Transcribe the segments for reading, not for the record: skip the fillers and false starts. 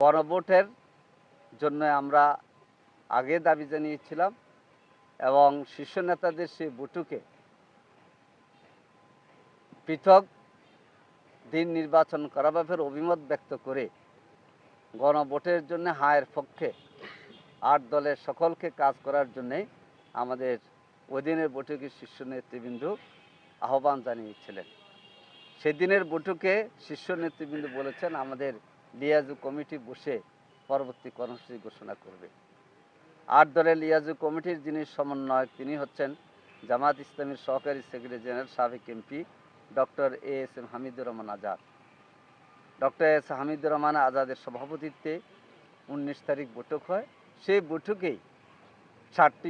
গণভোটের জন্য আমরা আগে দাবি জানিয়েছিলাম এবং শীর্ষ নেতাদের সেই বৈঠকে পৃথক দিন নির্বাচন করার ব্যাপারে অভিমত ব্যক্ত করে গণভোটের জন্য হায়ের পক্ষে 8 দলের সকলকে কাজ করার জন্যে আমাদের ওই দিনের বৈঠকে শীর্ষ নেতৃবৃন্দ আহ্বান জানিয়েছিলেন। সেদিনের বৈঠকে শীর্ষ নেতৃবৃন্দ বলেছেন আমাদের লিয়াজু কমিটি বসে পরবর্তী কর্মসূচি ঘোষণা করবে। 8 দলের লিয়াজু কমিটির যিনি সমন্বয়ক তিনি হচ্ছেন জামাত ইসলামীর সহকারী সেক্রেটারি জেনারেল সাবেক MP doctor ASM Hamidur Rahman Azad. Doctor S Hamidur Rahman আজাদের সভাপতিত্বে 19 তারিখ বৈঠক হয়। সেই বৈঠকেই 4টি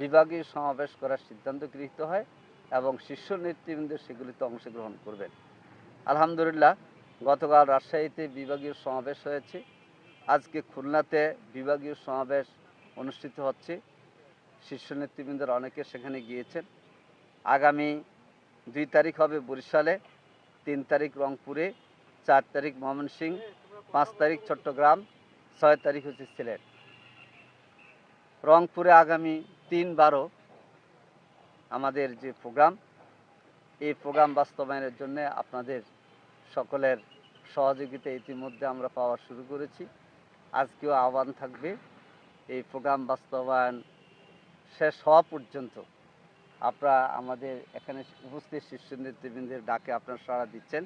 বিভাগীয় সমাবেশ করার সিদ্ধান্ত গৃহীত হয় এবং শীর্ষ নেতৃবৃন্দ সেগুলিতে অংশগ্রহণ করবেন। আলহামদুলিল্লাহ, গতকাল রাজশাহীতে বিভাগীয় সমাবেশ হয়েছে, আজকে খুলনাতে বিভাগীয় সমাবেশ অনুষ্ঠিত হচ্ছে। শীর্ষ নেতৃবৃন্দের অনেকে সেখানে গিয়েছেন। আগামী 2 তারিখ হবে বরিশালে, 3 তারিখ রংপুরে, 4 তারিখ ময়মনসিংহ, 5 তারিখ চট্টগ্রাম, 6 তারিখ হচ্ছে সিলেট। রংপুরে আগামী 3-12 আমাদের যে প্রোগ্রাম, এই প্রোগ্রাম বাস্তবায়নের জন্য আপনাদের সকলের সহযোগিতা ইতিমধ্যে আমরা পাওয়া শুরু করেছি। আজকেও আহ্বান থাকবে এই প্রোগ্রাম বাস্তবায়ন শেষ হওয়া পর্যন্ত আপনারা আমাদের এখানে উপস্থিত শীর্ষ নেতৃবৃন্দের ডাকে আপনারা সাড়া দিচ্ছেন,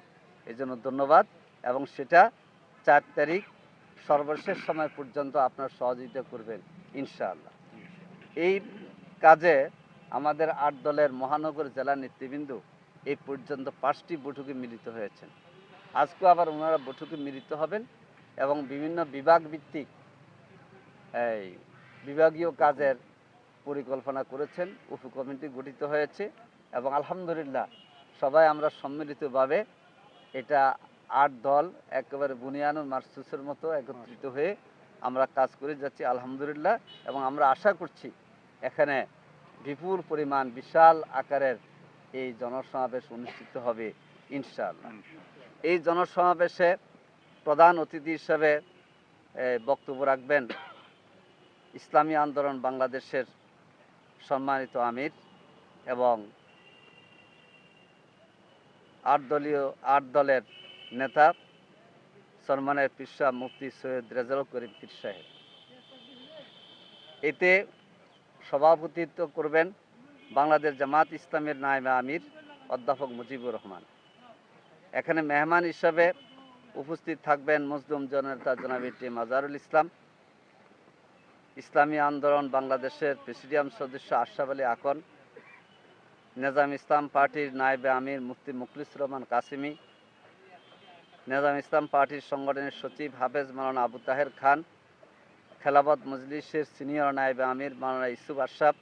এজন্য ধন্যবাদ। এবং সেটা 4 তারিখ সর্বশেষ সময় পর্যন্ত আপনারা সহযোগিতা করবেন ইনশাআল্লাহ। এই কাজে আমাদের 8 দলের মহানগর জেলা নেতৃবৃন্দ এই পর্যন্ত 5টি বৈঠকে মিলিত হয়েছেন। আজকেও আবার ওনারা বৈঠকে মিলিত হবেন এবং বিভিন্ন বিভাগ ভিত্তিক বিভাগীয় কাজের পরিকল্পনা করেছেন। উপকমিটি গঠিত হয়েছে এবং আলহামদুলিল্লাহ সবাই আমরা সম্মিলিতভাবে এটা 8 দল একেবারে বুনিয়ানুল মারসুসের মতো একত্রিত হয়ে আমরা কাজ করে যাচ্ছি আলহামদুলিল্লাহ। এবং আমরা আশা করছি এখানে বিপুল পরিমাণ বিশাল আকারের এই জনসমাবেশ অনুষ্ঠিত হবে ইনশাআল্লাহ। এই জনসমাবেশে প্রধান অতিথি হিসেবে বক্তব্য রাখবেন ইসলামী আন্দোলন বাংলাদেশের সম্মানিত আমির এবং 8 দলের নেতা সম্মানের পীর সাহেব মুফতি সৈয়দ রেজাউল করিম পীর সাহেব। এতে সভাপতিত্ব করবেন বাংলাদেশ জামাত ইসলামের নায়েবে আমির অধ্যাপক মুজিবুর রহমান। এখানে মেহমান হিসাবে উপস্থিত থাকবেন মজলুম জননেতা জনাব টি মাজারুল ইসলাম, ইসলামী আন্দোলন বাংলাদেশের প্রেসিডিয়াম সদস্য আশরাফ আলী আকন, নিজাম ইসলাম পার্টির নায়েবে আমির মুফতি মুখলিসুর রহমান কাসিমি, নিজাম ইসলাম পার্টির সংগঠনের সচিব হাফেজ মাওলানা আবু তাহের খান, খেলাফত মজলিসের সিনিয়র নায়েবে আমির মাওলানা ইউসুফ আশরাফ,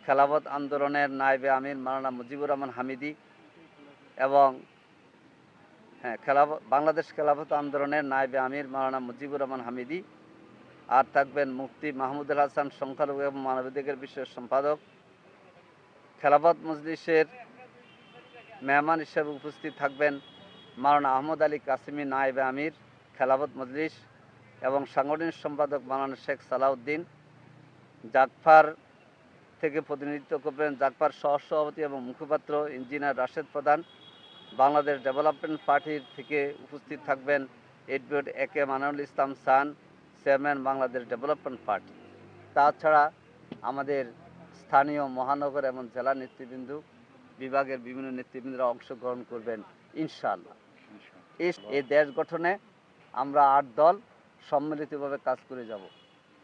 খেলাফত আন্দোলনের নায়েবে আমির মাওলানা মুজিবুর রহমান হামিদি এবং বাংলাদেশ খেলাফত আন্দোলনের নায়েবে আমির মাওলানা মুজিবুর রহমান হামিদি। আর থাকবেন মুফতি মাহমুদুল হাসান সংখ্যালঘু এবং মানবাধিকার বিষয়ের সম্পাদক। খেলাফত মজলিসের মেহমান হিসেবে উপস্থিত থাকবেন মাওলানা আহমদ আলী কাসিমি নায়েবে আমির খেলাফত মজলিস এবং সাংগঠনিক সম্পাদক মাওলানা শেখ সালাউদ্দিন। জাগফার থেকে প্রতিনিধিত্ব করবেন জাগফার সহসভাপতি এবং মুখপাত্র ইঞ্জিনিয়ার রাশেদ প্রধান। বাংলাদেশ ডেভেলপমেন্ট পার্টির থেকে উপস্থিত থাকবেন এডভোকেট একে মানানুল ইসলাম সান, চেয়ারম্যান বাংলাদেশ ডেভেলপমেন্ট পার্টি। তাছাড়া আমাদের স্থানীয় মহানগর এবং জেলা নেতৃবৃন্দ, বিভাগের বিভিন্ন নেতৃবৃন্দরা অংশগ্রহণ করবেন ইনশাআল্লাহ। এই দেশ গঠনে আমরা 8 দল সম্মিলিতভাবে কাজ করে যাব।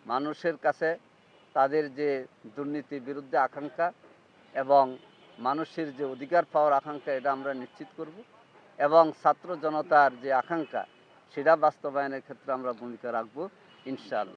মানুষের কাছে তাদের যে দুর্নীতির বিরুদ্ধে আকাঙ্ক্ষা এবং মানুষের যে অধিকার পাওয়ার আকাঙ্ক্ষা, এটা আমরা নিশ্চিত করব এবং ছাত্র জনতার যে আকাঙ্ক্ষা সেটা বাস্তবায়নের ক্ষেত্রে আমরা ভূমিকা রাখব ইনশাআল্লাহ।